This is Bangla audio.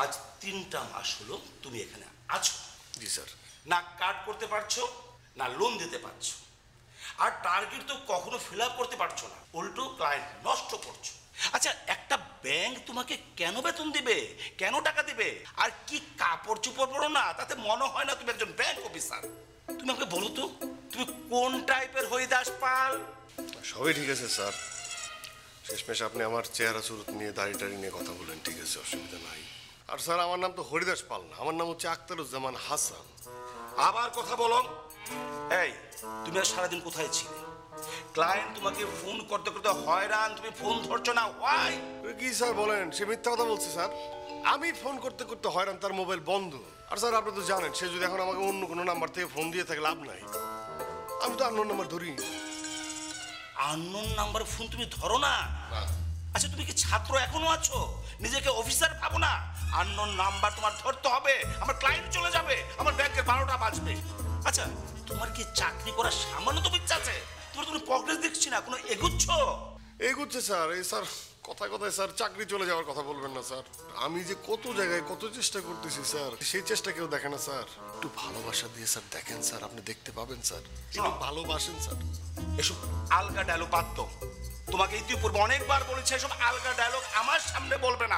আজ 3টা মাস হলো তুমি এখানে আছো। জি স্যার। না কাট করতে পারছো, না লোন দিতে পারছো, আর টার্গেট তো কখনো ফিল আপ করতে পারছো না, উল্টো ক্লায়েন্ট নষ্ট করছো। আচ্ছা, একটা ব্যাংক তোমাকে কেন বেতন দিবে, কেন টাকা দিবে? আর কি কাপড় চোপড় পরো না, তাতে মনে হয় না তুমি একজন ব্যাংক অফিসার। তুমি আমাকে বলো তো, তুমি কোন টাইপের হরিদাস পাল? সবই ঠিক আছে স্যার, শেষমেশ আপনি আমার চেহারা সুরত নিয়ে দাড়ি টাড়ি নিয়ে কথা বলেন, ঠিক আছে, অসুবিধা নাই। আর স্যার আমার নাম তো হরিদাস পাল না, আমার নাম হচ্ছে আখতারুজ্জামান হাসান। আবার কথা বলো। এই, তুমি আর সারাদিন কোথায় ছিলে? ক্লায়েন্ট তোমাকে ফোন করতে করতে হয়রান, তুমি ফোন ধরছো না, হোয়াই? কি স্যার বলেন, সে মিথ্যা কথা বলছে স্যার। আমি ফোন করতে করতে হয়রান, তার মোবাইল বন্ধ। আর স্যার আপনি তো জানেন, সে যদি এখন আমাকে অন্য কোনো নাম্বার থেকে ফোন দিয়ে থাকে লাভ নাই, আমি তো আননোন নাম্বার ধরি। আননোন নাম্বার ফোন তুমি ধরো না? আচ্ছা, তুমি কি ছাত্র এখনো আছো? নিজেকে অফিসার ভাবো না? আননোন নাম্বার তোমার ধরতে হবে, আমার ক্লায়েন্ট চলে যাবে, আমার ব্যাংকের 12টা বাজবে। আচ্ছা, তোমার কি চাকরি করার সামান্য তো ইচ্ছা আছে? তুমি প্রগ্রেস দেখছি না, কোনো এগুচ্ছ? এগুচ্ছে স্যার, এই স্যার কথায় কথায় স্যার চাকরি চলে যাওয়ার কথা বলবেন না স্যার। আমি যে কত জায়গায় কত চেষ্টা করতেছি স্যার, সেই চেষ্টা কেউ দেখে না স্যার। একটু ভালোবাসা দিয়ে স্যার দেখেন স্যার, আপনি দেখতে পাবেন স্যার। একটু ভালোবাসেন স্যার। এসব আলগা ডায়লগ বাদ দাও। তোমাকে ইতিপূর্বে অনেকবার বলেছি, এসব আলগা ডায়লগ আমার সামনে বলবে না।